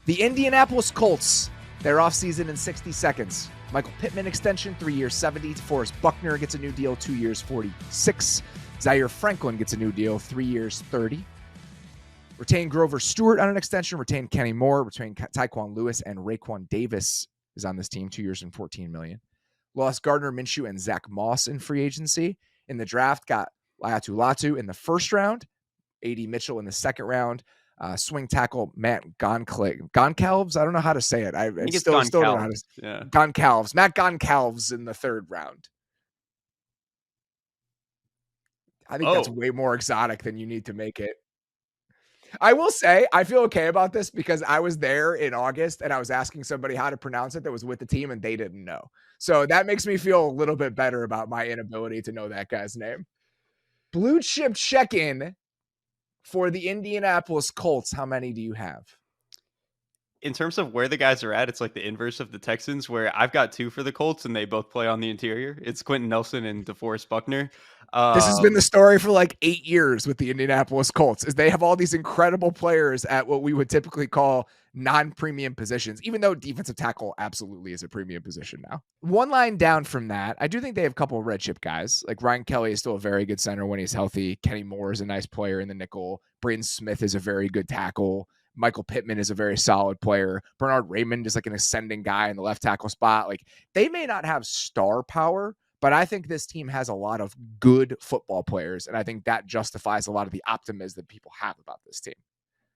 The Indianapolis Colts, their offseason in 60 seconds. Michael Pittman extension, 3 years, 70. DeForest Buckner gets a new deal, 2 years, 46. Zaire Franklin gets a new deal, 3 years, 30. Retain Grover Stewart on an extension. Retain Kenny Moore. Retain Tyquan Lewis, and Raekwon Davis is on this team, 2 years and $14 million. Lost Gardner Minshew and Zach Moss in free agency. In the draft, got Latu in the first round, A.D. Mitchell in the second round. Swing tackle Matt Goncalves. I don't know how to say it. I still don't know how to say it. Goncalves. Matt Goncalves in the third round. I think that's way more exotic than you need to make it. I will say I feel okay about this because I was there in August and I was asking somebody how to pronounce it that was with the team and they didn't know. So that makes me feel a little bit better about my inability to know that guy's name. Blue chip check-in for the Indianapolis Colts. How many do you have? In terms of where the guys are at, it's like the inverse of the Texans, where I've got 2 for the Colts and they both play on the interior. It's Quentin Nelson and DeForest Buckner. This has been the story for like 8 years with the Indianapolis Colts, is they have all these incredible players at what we would typically call non-premium positions, even though defensive tackle absolutely is a premium position now. One line down from that, I do think they have a couple of red chip guys. Like Ryan Kelly is still a very good center when he's healthy. Kenny Moore is a nice player in the nickel. Braden Smith is a very good tackle. Michael Pittman is a very solid player. Bernard Raymond is like an ascending guy in the left tackle spot. Like they may not have star power, but I think this team has a lot of good football players, and I think that justifies a lot of the optimism that people have about this team.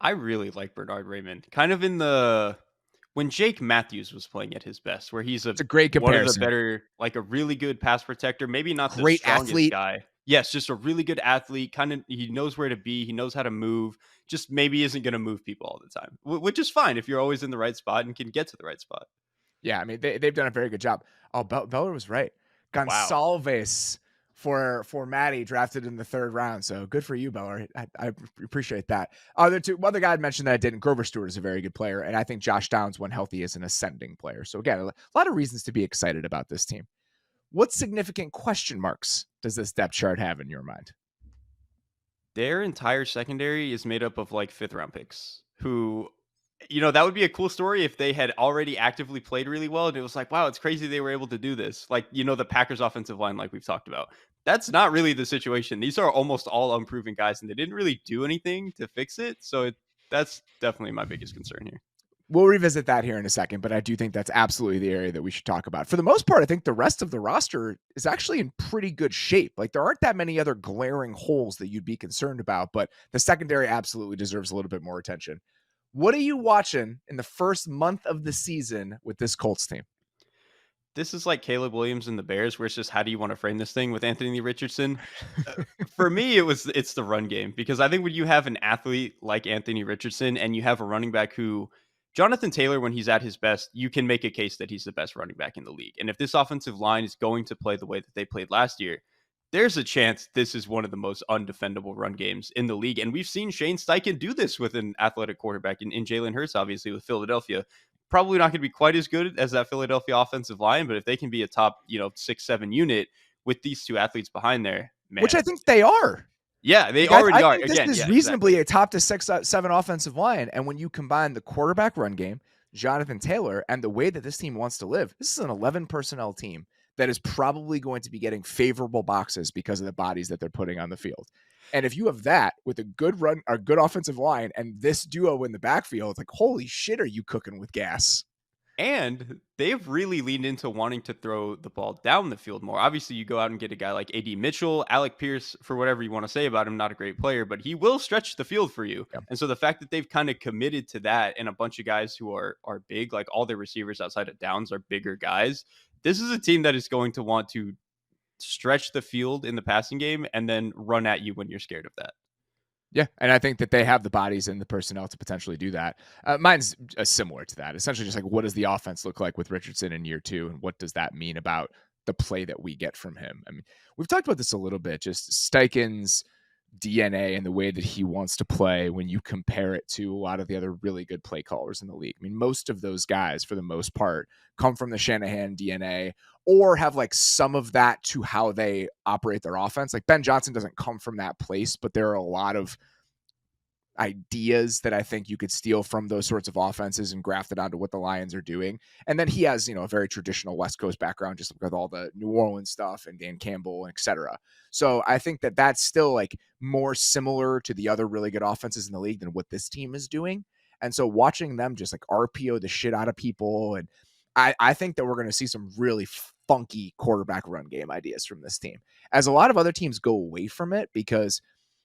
I really like Bernard Raymond. Kind of in the when Jake Matthews was playing at his best, where he's it's a great comparison. One of the better, like a really good pass protector, maybe not the great strongest athlete guy. Yes, just a really good athlete. Kind of, he knows where to be. He knows how to move. Just maybe isn't going to move people all the time, which is fine if you're always in the right spot and can get to the right spot. Yeah, I mean, they've done a very good job. Oh, Beller was right. Gonsalves for Maddie drafted in the third round. So good for you, Beller. I appreciate that. Other guy I'd mentioned that I didn't. Grover Stewart is a very good player. And I think Josh Downs, when healthy, is an ascending player. So again, a lot of reasons to be excited about this team. What significant question marks does this depth chart have in your mind? Their entire secondary is made up of like 5th round picks who, that would be a cool story if they had already actively played really well. And it was like, wow, it's crazy they were able to do this. Like, the Packers offensive line, like we've talked about. That's not really the situation. These are almost all unproven guys and they didn't really do anything to fix it. So that's definitely my biggest concern here. We'll revisit that here in a second, but I do think that's absolutely the area that we should talk about. For the most part, I think the rest of the roster is actually in pretty good shape. Like there aren't that many other glaring holes that you'd be concerned about, but the secondary absolutely deserves a little bit more attention. What are you watching in the first month of the season with this Colts team? This is like Caleb Williams and the Bears, where it's just how do you want to frame this thing with Anthony Richardson? For me, it's the run game, because I think when you have an athlete like Anthony Richardson and you have a running back who Jonathan Taylor, when he's at his best, you can make a case that he's the best running back in the league. And if this offensive line is going to play the way that they played last year, there's a chance this is one of the most undefendable run games in the league. And we've seen Shane Steichen do this with an athletic quarterback in Jalen Hurts, obviously, with Philadelphia. Probably not going to be quite as good as that Philadelphia offensive line, but if they can be a top, 6-7 unit with these two athletes behind there, man. Which I think they are. Yeah, they already are. This is reasonably a top to 6-7 offensive line. And when you combine the quarterback run game, Jonathan Taylor, and the way that this team wants to live, this is an 11 personnel team that is probably going to be getting favorable boxes because of the bodies that they're putting on the field. And if you have that with a good run or good offensive line and this duo in the backfield, like, holy shit, are you cooking with gas? And they've really leaned into wanting to throw the ball down the field more. Obviously, you go out and get a guy like A.D. Mitchell, Alec Pierce, for whatever you want to say about him, not a great player, but he will stretch the field for you. Yeah. And so the fact that they've kind of committed to that, and a bunch of guys who are big, like all their receivers outside of Downs are bigger guys, this is a team that is going to want to stretch the field in the passing game and then run at you when you're scared of that. Yeah, and I think that they have the bodies and the personnel to potentially do that. Mine's similar to that. Essentially just like, what does the offense look like with Richardson in year 2, and what does that mean about the play that we get from him? I mean, we've talked about this a little bit, just Steichen's DNA and the way that he wants to play when you compare it to a lot of the other really good play callers in the league. I mean, most of those guys, for the most part, come from the Shanahan DNA or have like some of that to how they operate their offense. Like Ben Johnson doesn't come from that place, but there are a lot of, ideas that I think you could steal from those sorts of offenses and graft it onto what the Lions are doing. And then he has, a very traditional West Coast background, just with all the New Orleans stuff and Dan Campbell, et cetera. So I think that that's still like more similar to the other really good offenses in the league than what this team is doing. And so watching them just like RPO the shit out of people, and I think that we're going to see some really funky quarterback run game ideas from this team, as a lot of other teams go away from it. Because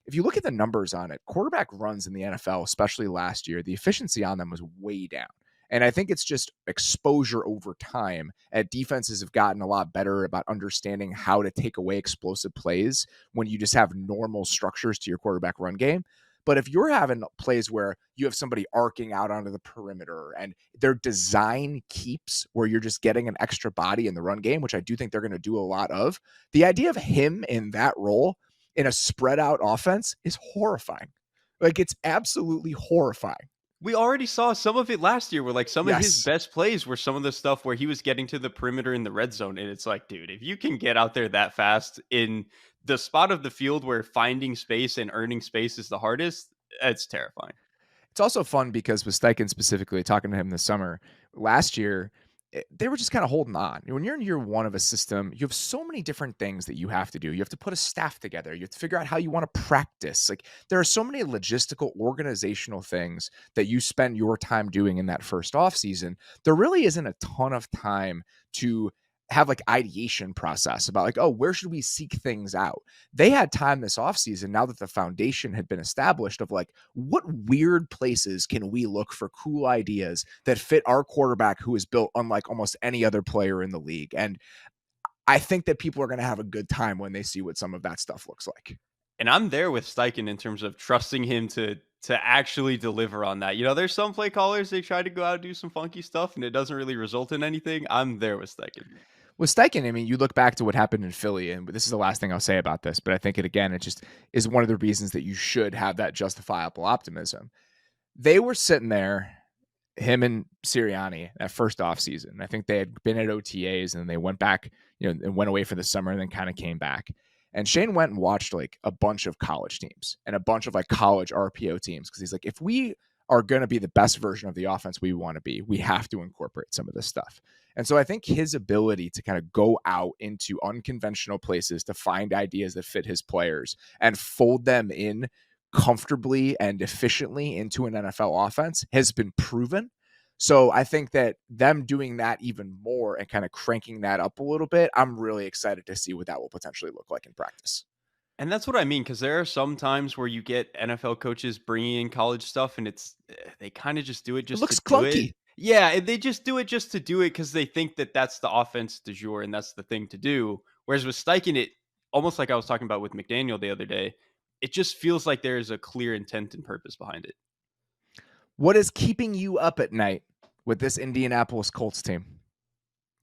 if you look at the numbers on it, quarterback runs in the NFL, especially last year, the efficiency on them was way down. And I think it's just exposure over time. Defenses have gotten a lot better about understanding how to take away explosive plays when you just have normal structures to your quarterback run game. But if you're having plays where you have somebody arcing out onto the perimeter and their design keeps where you're just getting an extra body in the run game, which I do think they're going to do a lot of, the idea of him in that role in a spread out offense is horrifying. Like, it's absolutely horrifying. We already saw some of it last year where like some of his Yes. best plays were some of the stuff where he was getting to the perimeter in the red zone. And it's like, dude, if you can get out there that fast in the spot of the field where finding space and earning space is the hardest, it's terrifying. It's also fun because with Steichen specifically, talking to him this summer, last year, they were just kind of holding on. When you're in year one of a system, you have so many different things that you have to do. You have to put a staff together. You have to figure out how you want to practice. Like, there are so many logistical, organizational things that you spend your time doing in that first off season. There really isn't a ton of time to have like ideation process about like, oh, where should we seek things out? They had time this offseason, now that the foundation had been established, of like, what weird places can we look for cool ideas that fit our quarterback, who is built unlike almost any other player in the league. And I think that people are going to have a good time when they see what some of that stuff looks like. And I'm there with Steichen in terms of trusting him to actually deliver on that. There's some play callers, they try to go out and do some funky stuff and it doesn't really result in anything. I'm there with Steichen. With Steichen, I mean, you look back to what happened in Philly, and this is the last thing I'll say about this, but I think it just is one of the reasons that you should have that justifiable optimism. They were sitting there, him and Sirianni, that first offseason. I think they had been at OTAs and they went back, and went away for the summer and then kind of came back. And Shane went and watched like a bunch of college teams and a bunch of like college RPO teams, because he's like, if we are going to be the best version of the offense we want to be, we have to incorporate some of this stuff. And so I think his ability to kind of go out into unconventional places to find ideas that fit his players and fold them in comfortably and efficiently into an NFL offense has been proven. So I think that them doing that even more and kind of cranking that up a little bit, I'm really excited to see what that will potentially look like in practice. And that's what I mean, because there are some times where you get NFL coaches bringing in college stuff, and they kind of just do it It just to looks do it. clunky. Yeah, and they just do it just to do it because they think that that's the offense du jour and that's the thing to do. Whereas with Steichen, it almost like I was talking about with McDaniel the other day, it just feels like there is a clear intent and purpose behind it. What is keeping you up at night with this Indianapolis Colts team?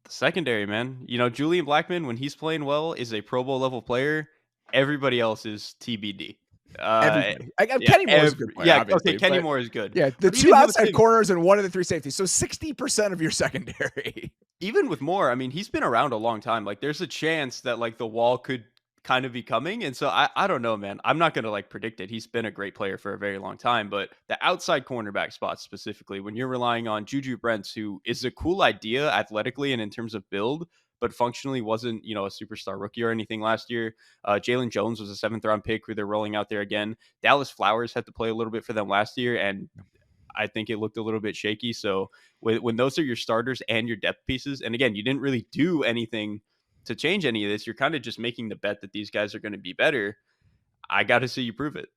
The secondary, man. Julian Blackmon, when he's playing well, is a Pro Bowl level player. Everybody else is TBD. Everybody. Yeah, Kenny Moore is a good player, yeah. obviously. Okay, Kenny Moore is good. Yeah, the But two even him outside corners and one of the three safeties. So 60% of your secondary. even with Moore, I mean, he's been around a long time. Like, there's a chance that like the wall could kind of be coming. And so I don't know, man. I'm not gonna like predict it. He's been a great player for a very long time. But the outside cornerback spot specifically, when you're relying on Juju Brents, who is a cool idea athletically and in terms of build, but functionally wasn't, a superstar rookie or anything last year. Jalen Jones was a 7th-round pick who they're rolling out there again. Dallas Flowers had to play a little bit for them last year, and I think it looked a little bit shaky. So when those are your starters and your depth pieces, and again, you didn't really do anything to change any of this, you're kind of just making the bet that these guys are going to be better. I got to see you prove it.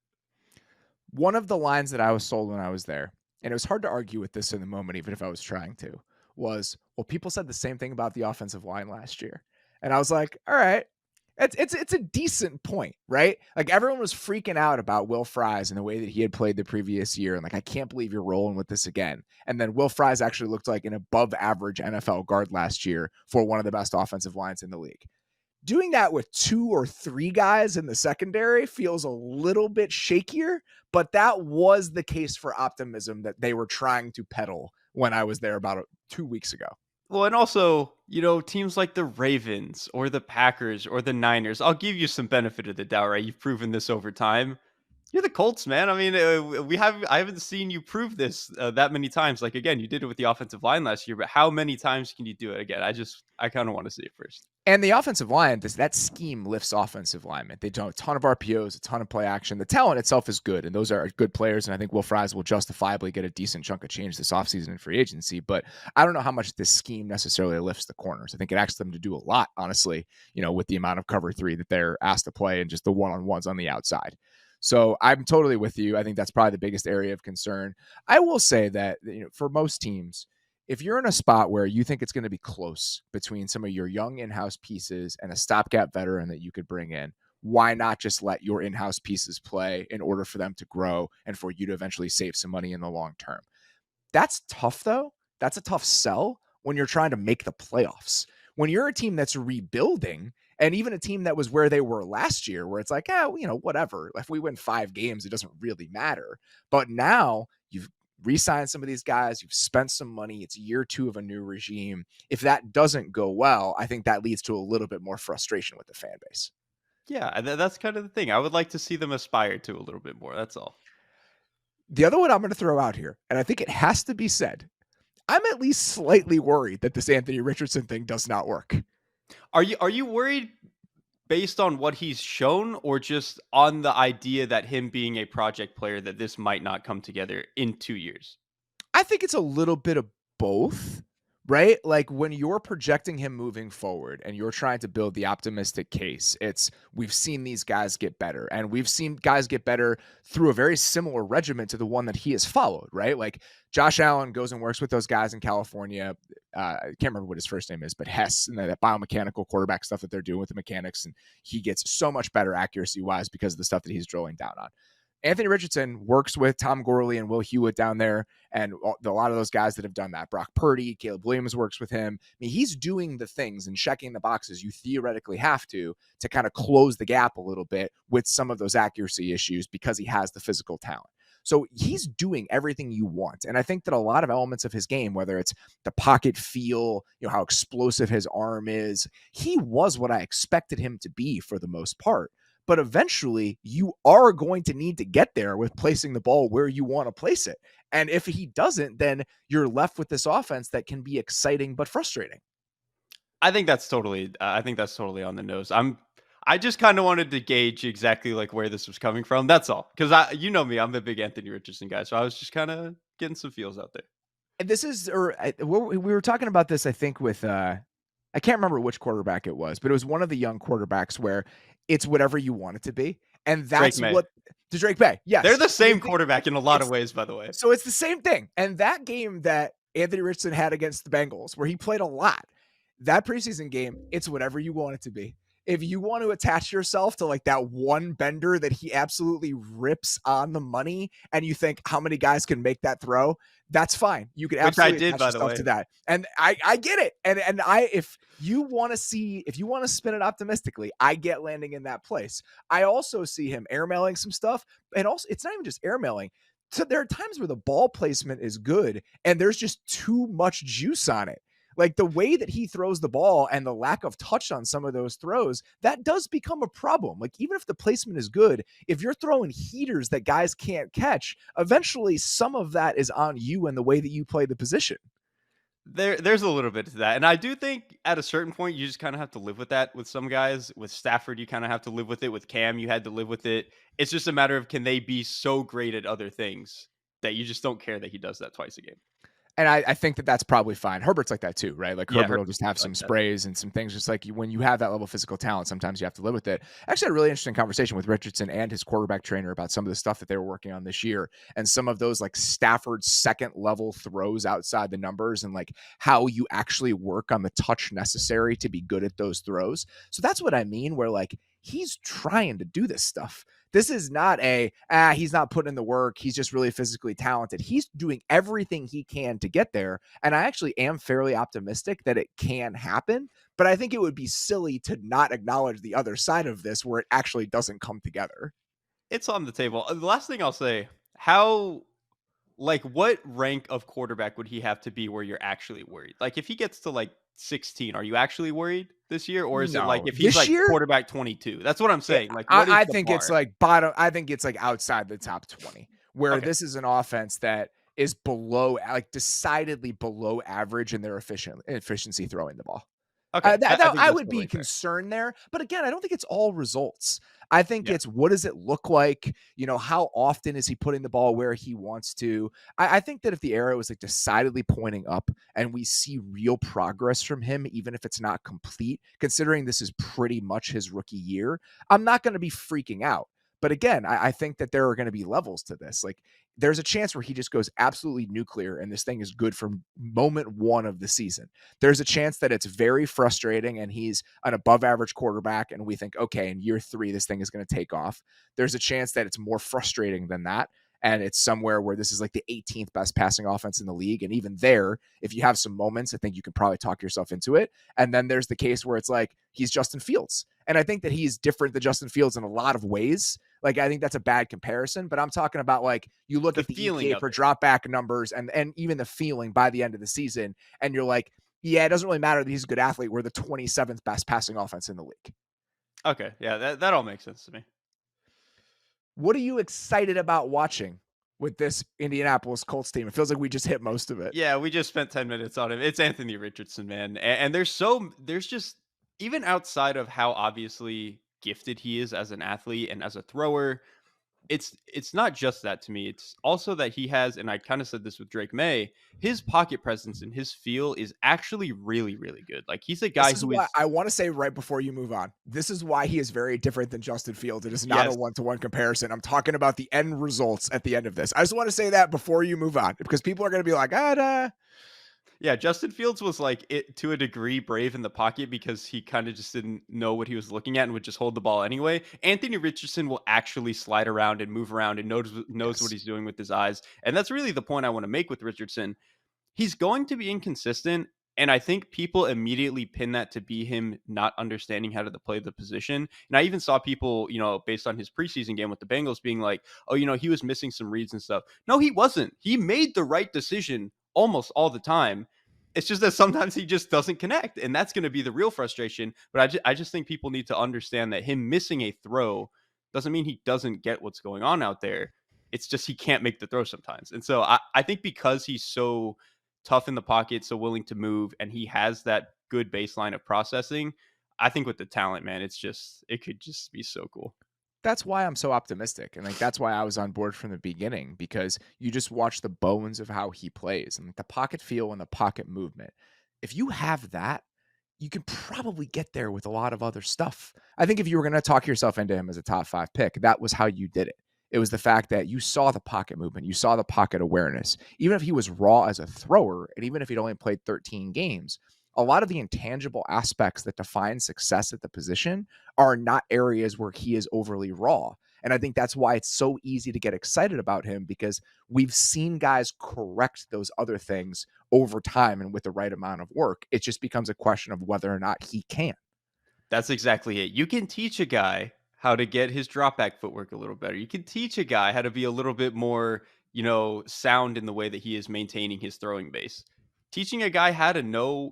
One of the lines that I was sold when I was there, and it was hard to argue with this in the moment, even if I was trying to, was, well, people said the same thing about the offensive line last year. And I was like, all right, it's a decent point, right? Like, everyone was freaking out about Will Fries and the way that he had played the previous year. And like, I can't believe you're rolling with this again. And then Will Fries actually looked like an above average NFL guard last year for one of the best offensive lines in the league. Doing that with 2 or 3 guys in the secondary feels a little bit shakier, but that was the case for optimism that they were trying to peddle when I was there about 2 weeks ago. Well, and also, teams like the Ravens or the Packers or the Niners, I'll give you some benefit of the doubt, right? You've proven this over time. You're the Colts, man. I mean, I haven't seen you prove this that many times. Like again, you did it with the offensive line last year, but how many times can you do it again? I kind of want to see it first. And the offensive line, that scheme lifts offensive linemen. They do a ton of RPOs, a ton of play action. The talent itself is good, and those are good players. And I think Will Fries will justifiably get a decent chunk of change this offseason in free agency. But I don't know how much this scheme necessarily lifts the corners. I think it asks them to do a lot, honestly, with the amount of cover three that they're asked to play and just the one-on-ones on the outside. So I'm totally with you. I think that's probably the biggest area of concern. I will say that for most teams, if you're in a spot where you think it's going to be close between some of your young in-house pieces and a stopgap veteran that you could bring in, why not just let your in-house pieces play in order for them to grow and for you to eventually save some money in the long term? That's tough, though. That's a tough sell when you're trying to make the playoffs. When you're a team that's rebuilding, and even a team that was where they were last year, where it's like, whatever. If we win 5 games, it doesn't really matter. But now you've re-sign some of these guys. You've spent some money. It's year 2 of a new regime. If that doesn't go well, I think that leads to a little bit more frustration with the fan base. Yeah, that's kind of the thing. I would like to see them aspire to a little bit more. That's all. The other one I'm going to throw out here, and I think it has to be said, I'm at least slightly worried that this Anthony Richardson thing does not work. Are you worried based on what he's shown, or just on the idea that him being a project player, that this might not come together in 2 years? I think it's a little bit of both, right? Like when you're projecting him moving forward and you're trying to build the optimistic case, we've seen these guys get better, and we've seen guys get better through a very similar regimen to the one that he has followed, right? Like Josh Allen goes and works with those guys in California. I can't remember what his first name is, but Hess, and that biomechanical quarterback stuff that they're doing with the mechanics. And he gets so much better accuracy wise because of the stuff that he's drilling down on. Anthony Richardson works with Tom Gorley and Will Hewitt down there, and a lot of those guys that have done that. Brock Purdy, Caleb Williams works with him. I mean, he's doing the things and checking the boxes you theoretically have to kind of close the gap a little bit with some of those accuracy issues because he has the physical talent. So he's doing everything you want. And I think that a lot of elements of his game, whether it's the pocket feel, how explosive his arm is, he was what I expected him to be for the most part. But eventually you are going to need to get there with placing the ball where you want to place it. And if he doesn't, then you're left with this offense that can be exciting but frustrating. I think that's totally on the nose. I just kind of wanted to gauge exactly like where this was coming from. That's all. Because you know me, I'm a big Anthony Richardson guy, so I was just kind of getting some feels out there. And we were talking about this, I think, with I can't remember which quarterback it was, but it was one of the young quarterbacks where it's whatever you want it to be. And that's what to Drake May. Yes. They're the same quarterback in a lot of ways, by the way. So it's the same thing. And that game that Anthony Richardson had against the Bengals, where he played a lot, that preseason game, it's whatever you want it to be. If you want to attach yourself to like that one bender that he absolutely rips on the money, and you think how many guys can make that throw, that's fine. You can absolutely attach yourself to that. And I get it. And if you want to spin it optimistically, I get landing in that place. I also see him airmailing some stuff, and also it's not even just airmailing. So there are times where the ball placement is good and there's just too much juice on it. Like the way that he throws the ball and the lack of touch on some of those throws, that does become a problem. Like even if the placement is good, if you're throwing heaters that guys can't catch, eventually some of that is on you and the way that you play the position. There's a little bit to that. And I do think at a certain point, you just kind of have to live with that with some guys. With Stafford, you kind of have to live with it. With Cam, you had to live with it. It's just a matter of, can they be so great at other things that you just don't care that he does that twice a game? And I think that that's probably fine. Herbert's like that too, right? Like Herbert will just have some like sprays and some things. Just like when you have that level of physical talent, sometimes you have to live with it. Actually, I had a really interesting conversation with Richardson and his quarterback trainer about some of the stuff that they were working on this year, and some of those like Stafford second level throws outside the numbers, and like how you actually work on the touch necessary to be good at those throws. So that's what I mean, where like he's trying to do this stuff. This is not he's not putting in the work. He's just really physically talented. He's doing everything he can to get there. And I actually am fairly optimistic that it can happen. But I think it would be silly to not acknowledge the other side of this where it actually doesn't come together. It's on the table. The last thing I'll say, how like, what rank of quarterback would he have to be where you're actually worried? Like, if he gets to, like, 16, are you actually worried this year? Or is it like No, if he's, this like, year, quarterback 22? That's what I'm yeah, saying. Like, what is I the think it's bar? like bottom. I think it's like outside the top 20, where Okay. this is an offense that is below, like decidedly below average in their efficiency throwing the ball. Okay. I think I that's would be totally fair. concerned there, but again, I don't think it's all results. I think Yeah. it's what does it look like? You know, how often is he putting the ball where he wants to? I think that if the arrow is like decidedly pointing up and we see real progress from him, even if it's not complete, considering this is pretty much his rookie year, I'm not going to be freaking out. But again, I think that there are going to be levels to this. Like there's a chance where he just goes absolutely nuclear and this thing is good from moment one of the season. There's a chance that it's very frustrating and he's an above average quarterback and we think, okay, in year 3 this thing is going to take off. There's a chance that it's more frustrating than that and it's somewhere where this is like the 18th best passing offense in the league, and even there, if you have some moments, I think you can probably talk yourself into it. And then there's the case where it's like he's Justin Fields, and I think that he's different than Justin Fields in a lot of ways. Like I think that's a bad comparison, but I'm talking about like you look The at the feeling EPA of per it. drop back numbers and even the feeling by the end of the season, and you're like, yeah, it doesn't really matter that he's a good athlete. We're the 27th best passing offense in the league. Okay. Yeah, that all makes sense to me. What are you excited about watching with this Indianapolis Colts team? It feels like we just hit most of it. Yeah, we just spent 10 minutes on him. It's Anthony Richardson, man. And there's just, even outside of how obviously gifted he is as an athlete and as a thrower, it's not just that to me. It's also that he has, and I kind of said this with Drake May, his pocket presence and his feel is actually really, really good. Like he's a This guy is who why is, I want to say right before you move on. This is why he is very different than Justin Fields. It is not a yes. one-to-one comparison. I'm talking about the end results at the end of this. I just want to say that before you move on, because people are going to be like, Yeah, Justin Fields was like it to a degree brave in the pocket because he kind of just didn't know what he was looking at and would just hold the ball anyway. Anthony Richardson will actually slide around and move around and knows what yes. he's doing with his eyes. And that's really the point I want to make with Richardson. He's going to be inconsistent, and I think people immediately pin that to be him not understanding how to play the position. And I even saw people, based on his preseason game with the Bengals being like, "Oh, he was missing some reads and stuff." No, he wasn't. He made the right decision almost all the time. It's just that sometimes he just doesn't connect, and that's going to be the real frustration. But I just think people need to understand that him missing a throw doesn't mean he doesn't get what's going on out there. It's just he can't make the throw sometimes. And so I think because he's so tough in the pocket, so willing to move, and he has that good baseline of processing, I think with the talent, man, it could just be so cool. That's why I'm so optimistic. And like that's why I was on board from the beginning, because you just watch the bones of how he plays and like the pocket feel and the pocket movement. If you have that, you can probably get there with a lot of other stuff. I think if you were going to talk yourself into him as a top 5 pick, that was how you did it. It was the fact that you saw the pocket movement, you saw the pocket awareness. Even if he was raw as a thrower, and even if he'd only played 13 games, a lot of the intangible aspects that define success at the position are not areas where he is overly raw. And I think that's why it's so easy to get excited about him, because we've seen guys correct those other things over time and with the right amount of work. It just becomes a question of whether or not he can. That's exactly it. You can teach a guy how to get his drop back footwork a little better. You can teach a guy how to be a little bit more, sound in the way that he is maintaining his throwing base. Teaching a guy how to know,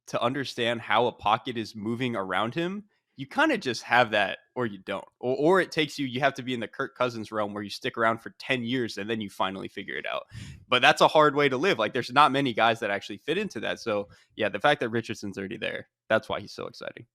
to understand how a pocket is moving around him, you kind of just have that or you don't. Or it takes you have to be in the Kirk Cousins realm where you stick around for 10 years and then you finally figure it out. But that's a hard way to live. Like there's not many guys that actually fit into that. So, yeah, the fact that Richardson's already there, that's why he's so exciting.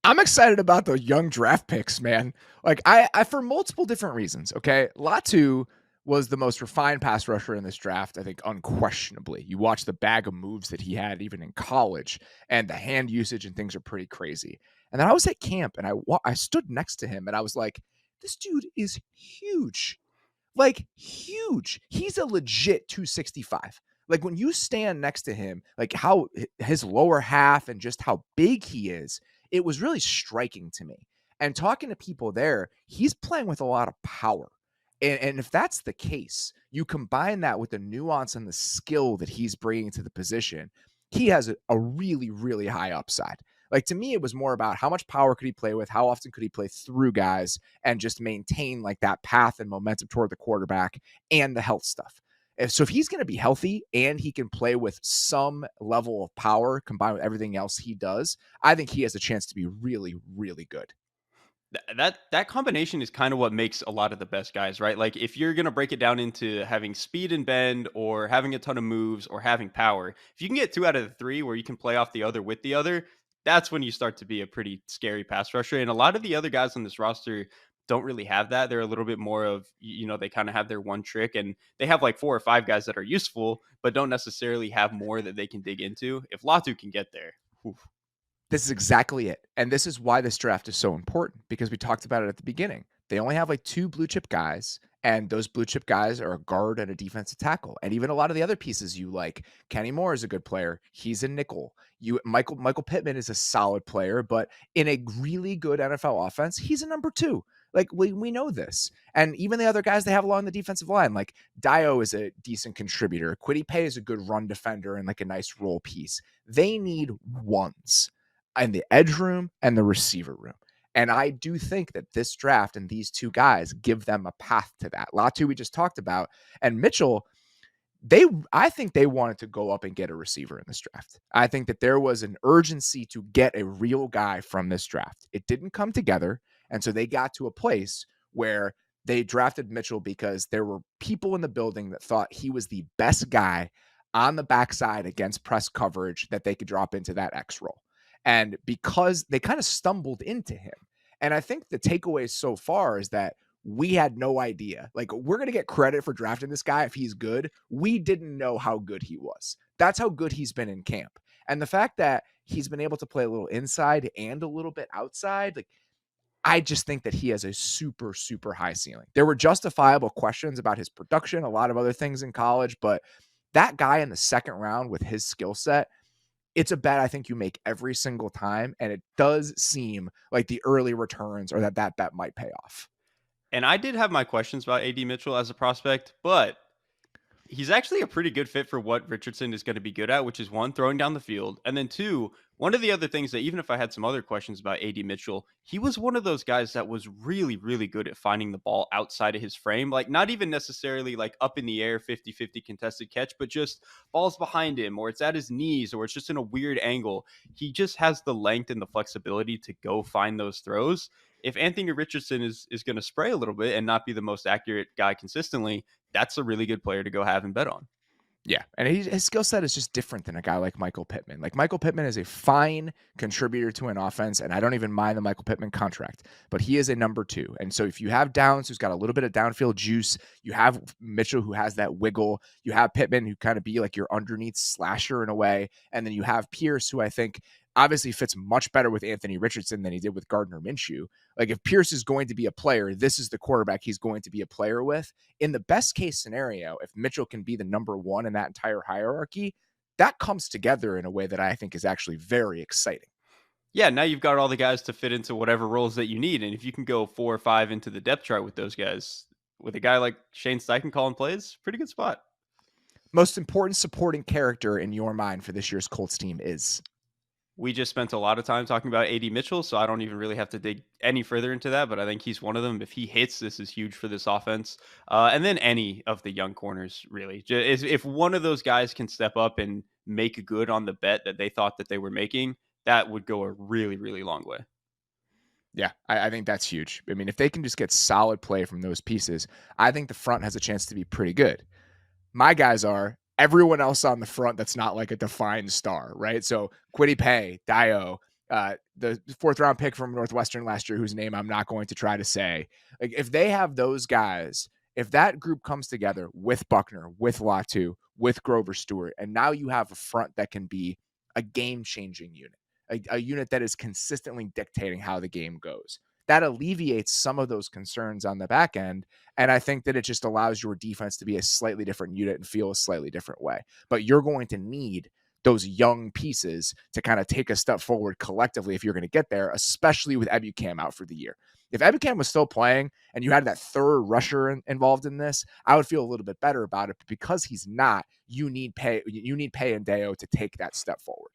I'm excited about the young draft picks, man. Like I for multiple different reasons. Okay, Latu was the most refined pass rusher in this draft, I think, unquestionably. You watch the bag of moves that he had even in college, and the hand usage and things are pretty crazy. And then I was at camp, and I stood next to him, and I was like, "This dude is huge, like huge. He's a legit 265." Like when you stand next to him, like how his lower half and just how big he is, it was really striking to me. And talking to people there, he's playing with a lot of power. And if that's the case, you combine that with the nuance and the skill that he's bringing to the position, he has a really, really high upside. Like, to me, it was more about how much power could he play with, how often could he play through guys and just maintain like that path and momentum toward the quarterback and the health stuff. If he's going to be healthy and he can play with some level of power combined with everything else he does, I think he has a chance to be really, really good. That combination is kind of what makes a lot of the best guys, right? Like if you're going to break it down into having speed and bend or having a ton of moves or having power, if you can get 2 out of the 3 where you can play off the other with the other, that's when you start to be a pretty scary pass rusher. And a lot of the other guys on this roster don't really have that. They're a little bit more of, they kind of have their one trick and they have like 4 or 5 guys that are useful, but don't necessarily have more that they can dig into. If Latu can get there, oof. This is exactly it. And this is why this draft is so important, because we talked about it at the beginning. They only have like 2 blue chip guys, and those blue chip guys are a guard and a defensive tackle. And even a lot of the other pieces you like, Kenny Moore is a good player. He's a nickel. Michael Pittman is a solid player, but in a really good NFL offense, he's a number 2. Like we know this. And even the other guys they have along the defensive line, like Dio is a decent contributor. Kwity Paye is a good run defender and like a nice role piece. They need ones in the edge room and the receiver room. And I do think that this draft and these 2 guys give them a path to that. Latu we just talked about, and Mitchell, I think they wanted to go up and get a receiver in this draft. I think that there was an urgency to get a real guy from this draft. It didn't come together, and so they got to a place where they drafted Mitchell because there were people in the building that thought he was the best guy on the backside against press coverage that they could drop into that X role. And because they kind of stumbled into him. And I think the takeaway so far is that we had no idea. Like, we're going to get credit for drafting this guy if he's good. We didn't know how good he was. That's how good he's been in camp. And the fact that he's been able to play a little inside and a little bit outside, like, I just think that he has a super, super high ceiling. There were justifiable questions about his production, a lot of other things in college, but that guy in the second round with his skill set, it's a bet I think you make every single time, and it does seem like the early returns or that bet might pay off. And I did have my questions about AD Mitchell as a prospect, but he's actually a pretty good fit for what Richardson is going to be good at, which is 1, throwing down the field. And then 2, one of the other things that even if I had some other questions about AD Mitchell, he was one of those guys that was really, really good at finding the ball outside of his frame. Like not even necessarily like up in the air, 50-50 contested catch, but just balls behind him or it's at his knees or it's just in a weird angle. He just has the length and the flexibility to go find those throws. If Anthony Richardson is going to spray a little bit and not be the most accurate guy consistently, that's a really good player to go have and bet on. Yeah, and his skill set is just different than a guy like Michael Pittman. Like Michael Pittman is a fine contributor to an offense, and I don't even mind the Michael Pittman contract, but he is a number 2. And so if you have Downs, who's got a little bit of downfield juice, you have Mitchell, who has that wiggle, you have Pittman, who kind of be like your underneath slasher in a way, and then you have Pierce, who I think obviously fits much better with Anthony Richardson than he did with Gardner Minshew. Like if Pierce is going to be a player, this is the quarterback he's going to be a player with. In the best case scenario, if Mitchell can be the number 1 in that entire hierarchy, that comes together in a way that I think is actually very exciting. Yeah, now you've got all the guys to fit into whatever roles that you need. And if you can go 4 or 5 into the depth chart with those guys, with a guy like Shane Steichen calling plays, pretty good spot. Most important supporting character in your mind for this year's Colts team is? We just spent a lot of time talking about AD Mitchell, so I don't even really have to dig any further into that, but I think he's one of them. If he hits, this is huge for this offense. And then any of the young corners, really. If one of those guys can step up and make good on the bet that they thought that they were making, that would go a really, really long way. Yeah, I think that's huge. I mean, if they can just get solid play from those pieces, I think the front has a chance to be pretty good. My guys are everyone else on the front that's not like a defined star, right? So Kwity Paye, Dio, the 4th round pick from Northwestern last year, whose name I'm not going to try to say. Like if they have those guys, if that group comes together with Buckner, with Latu, with Grover Stewart, and now you have a front that can be a game-changing unit, a unit that is consistently dictating how the game goes. That alleviates some of those concerns on the back end. And I think that it just allows your defense to be a slightly different unit and feel a slightly different way. But you're going to need those young pieces to kind of take a step forward collectively if you're going to get there, especially with Ebukam out for the year. If Ebukam was still playing and you had that 3rd rusher involved in this, I would feel a little bit better about it. But because he's not, you need Paye and Deo to take that step forward.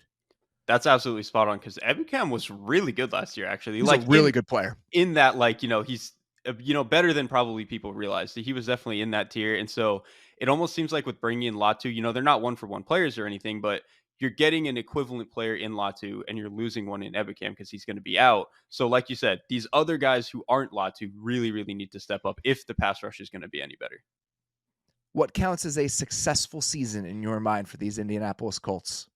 That's absolutely spot on because Ebukam was really good last year, actually. He's a Like really good player. in that, like, he's better than probably people realize. He was definitely in that tier, and so it almost seems like with bringing in Latu, they're not one for one players or anything, but you're getting an equivalent player in Latu, and you're losing one in Ebukam because he's going to be out. So, like you said, these other guys who aren't Latu really, really need to step up if the pass rush is going to be any better. What counts as a successful season in your mind for these Indianapolis Colts?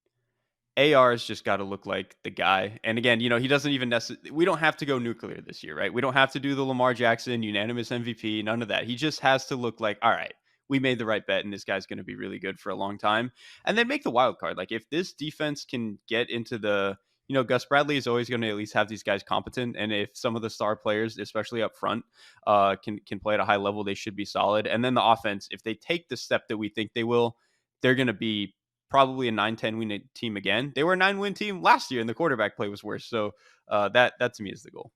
AR's just got to look like the guy. And again, he doesn't even necessarily, we don't have to go nuclear this year, right? We don't have to do the Lamar Jackson unanimous MVP, none of that. He just has to look like, all right, we made the right bet and this guy's going to be really good for a long time. And then make the wild card. Like if this defense can get into Gus Bradley is always going to at least have these guys competent. And if some of the star players, especially up front, can play at a high level, they should be solid. And then the offense, if they take the step that we think they will, they're going to be probably a 9-10 win team again. They were a 9-win team last year, and the quarterback play was worse. So that to me is the goal.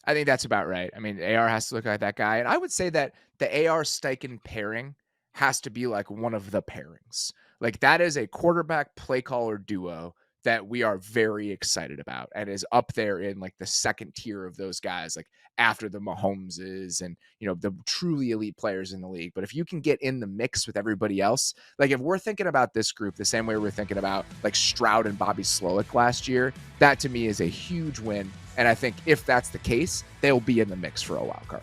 I think that's about right. I mean, AR has to look like that guy. And I would say that the AR Steichen pairing has to be like one of the pairings. Like that is a quarterback play caller duo that we are very excited about and is up there in like the second tier of those guys, like after the Mahomeses and, the truly elite players in the league. But if you can get in the mix with everybody else, like if we're thinking about this group the same way we're thinking about like Stroud and Bobby Slowick last year, that to me is a huge win. And I think if that's the case, they'll be in the mix for a wild card.